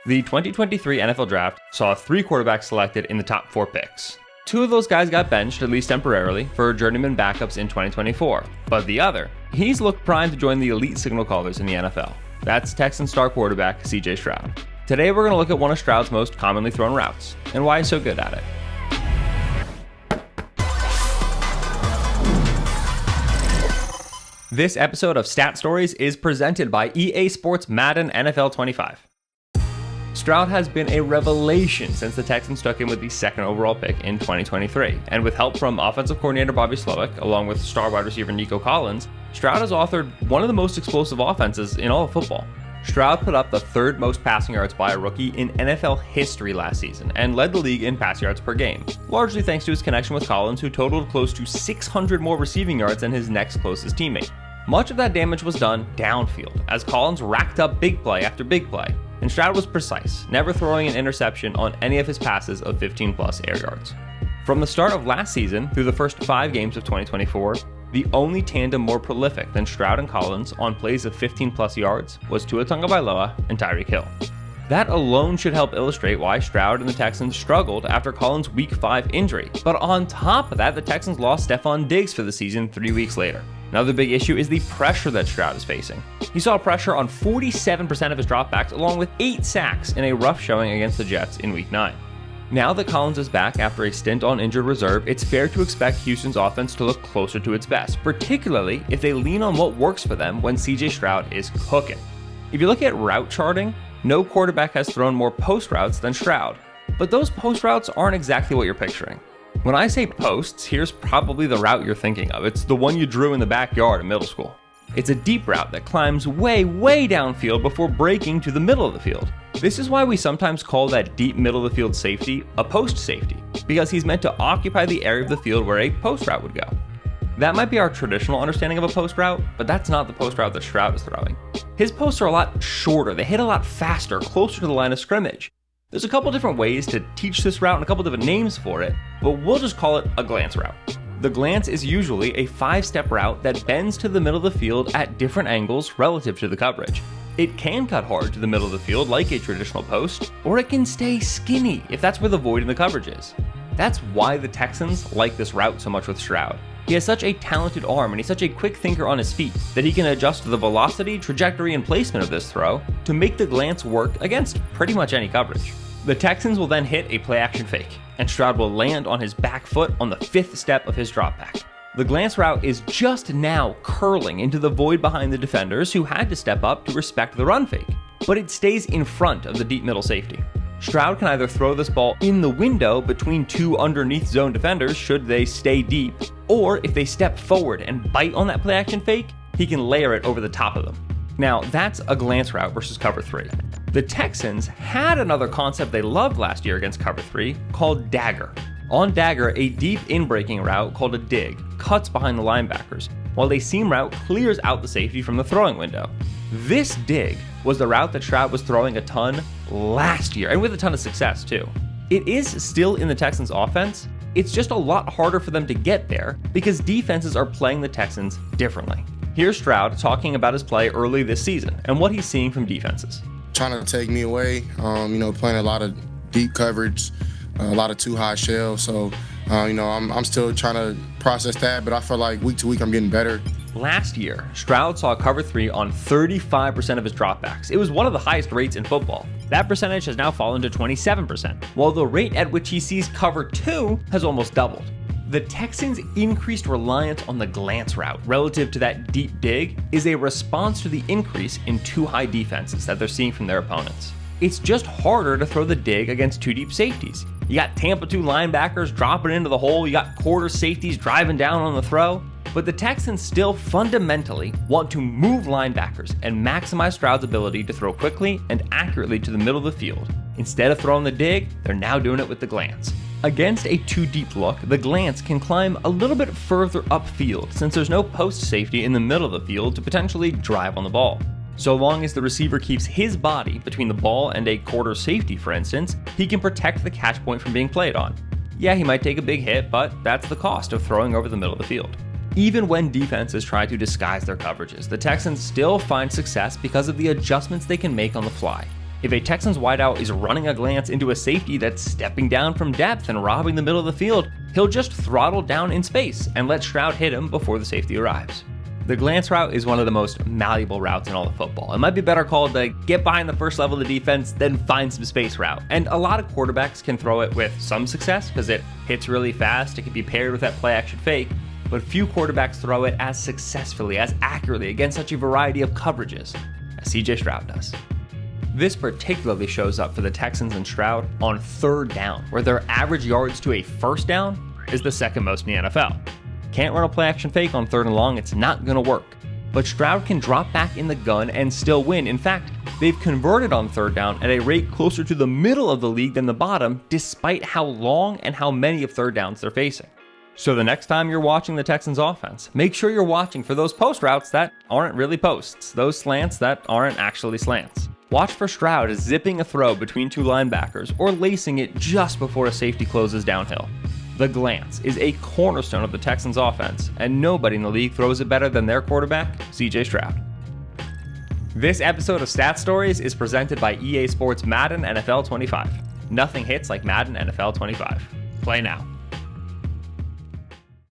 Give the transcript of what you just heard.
The 2023 NFL Draft saw 3 quarterbacks selected in the top 4 picks. 2 of those guys got benched, at least temporarily, for journeyman backups in 2024. But the other, he's looked primed to join the elite signal callers in the NFL. That's Texans star quarterback CJ Stroud. Today we're going to look at one of Stroud's most commonly thrown routes, and why he's so good at it. This episode of Stat Stories is presented by EA Sports Madden NFL 25. Stroud has been a revelation since the Texans took him with the 2nd overall pick in 2023, and with help from offensive coordinator Bobby Solak, along with star wide receiver Nico Collins, Stroud has authored one of the most explosive offenses in all of football. Stroud put up the 3rd most passing yards by a rookie in NFL history last season, and led the league in pass yards per game, largely thanks to his connection with Collins, who totaled close to 600 more receiving yards than his next closest teammate. Much of that damage was done downfield, as Collins racked up big play after big play, and Stroud was precise, never throwing an interception on any of his passes of 15-plus air yards. From the start of last season through the first 5 games of 2024, the only tandem more prolific than Stroud and Collins on plays of 15-plus yards was Tua Tagovailoa and Tyreek Hill. That alone should help illustrate why Stroud and the Texans struggled after Collins' Week 5 injury. But on top of that, the Texans lost Stefon Diggs for the season 3 weeks later. Another big issue is the pressure that Stroud is facing. He saw pressure on 47% of his dropbacks, along with 8 sacks in a rough showing against the Jets in Week 9. Now that Collins is back after a stint on injured reserve, it's fair to expect Houston's offense to look closer to its best, particularly if they lean on what works for them when CJ Stroud is cooking. If you look at route charting, no quarterback has thrown more post routes than Stroud, but those post routes aren't exactly what you're picturing. When I say posts, here's probably the route you're thinking of. It's the one you drew in the backyard in middle school. It's a deep route that climbs way downfield before breaking to the middle of the field. This is why we sometimes call that deep middle of the field safety a post safety, because he's meant to occupy the area of the field where a post route would go. That might be our traditional understanding of a post route, but that's not the post route that Stroud is throwing. His posts are a lot shorter, they hit a lot faster, closer to the line of scrimmage. There's a couple different ways to teach this route and a couple different names for it, but we'll just call it a glance route. The glance is usually a 5-step route that bends to the middle of the field at different angles relative to the coverage. It can cut hard to the middle of the field like a traditional post, or it can stay skinny if that's where the void in the coverage is. That's why the Texans like this route so much with Stroud. He has such a talented arm and he's such a quick thinker on his feet that he can adjust the velocity, trajectory, and placement of this throw to make the glance work against pretty much any coverage. The Texans will then hit a play-action fake, and Stroud will land on his back foot on the 5th step of his drop back. The glance route is just now curling into the void behind the defenders who had to step up to respect the run fake, but it stays in front of the deep middle safety. Stroud can either throw this ball in the window between 2 underneath zone defenders should they stay deep, or if they step forward and bite on that play-action fake, he can layer it over the top of them. Now, that's a glance route versus cover 3. The Texans had another concept they loved last year against cover 3 called dagger. On dagger, a deep in-breaking route called a dig cuts behind the linebackers, while a seam route clears out the safety from the throwing window. This dig was the route that Stroud was throwing a ton last year, and with a ton of success too. It is still in the Texans' offense, it's just a lot harder for them to get there because defenses are playing the Texans differently. Here's Stroud talking about his play early this season and what he's seeing from defenses. Trying to take me away, playing a lot of deep coverage, a lot of too high shell. So, I'm still trying to process that, but I feel like week to week I'm getting better. Last year, Stroud saw cover 3 on 35% of his dropbacks. It was one of the highest rates in football. That percentage has now fallen to 27%, while the rate at which he sees cover 2 has almost doubled. The Texans' increased reliance on the glance route relative to that deep dig is a response to the increase in too high defenses that they're seeing from their opponents. It's just harder to throw the dig against 2 deep safeties. You got Tampa 2 linebackers dropping into the hole, you got quarter safeties driving down on the throw, but the Texans still fundamentally want to move linebackers and maximize Stroud's ability to throw quickly and accurately to the middle of the field. Instead of throwing the dig, they're now doing it with the glance. Against a too deep look, the glance can climb a little bit further upfield since there's no post safety in the middle of the field to potentially drive on the ball. So long as the receiver keeps his body between the ball and a quarter safety, for instance, he can protect the catch point from being played on. Yeah, he might take a big hit, but that's the cost of throwing over the middle of the field. Even when defenses try to disguise their coverages, the Texans still find success because of the adjustments they can make on the fly. If a Texans wideout is running a glance into a safety that's stepping down from depth and robbing the middle of the field, he'll just throttle down in space and let Stroud hit him before the safety arrives. The glance route is one of the most malleable routes in all of football. It might be better called the get behind the first level of the defense, then find some space route. And a lot of quarterbacks can throw it with some success because it hits really fast. It can be paired with that play action fake, but few quarterbacks throw it as successfully, as accurately against such a variety of coverages as CJ Stroud does. This particularly shows up for the Texans and Stroud on third down, where their average yards to a first down is the second most in the NFL. Can't run a play action fake on third and long, it's not going to work. But Stroud can drop back in the gun and still win. In fact, they've converted on third down at a rate closer to the middle of the league than the bottom, despite how long and how many of third downs they're facing. So the next time you're watching the Texans offense, make sure you're watching for those post routes that aren't really posts, those slants that aren't actually slants. Watch for Stroud zipping a throw between two linebackers or lacing it just before a safety closes downhill. The glance is a cornerstone of the Texans offense, and nobody in the league throws it better than their quarterback, CJ Stroud. This episode of Stat Stories is presented by EA Sports Madden NFL 25. Nothing hits like Madden NFL 25. Play now.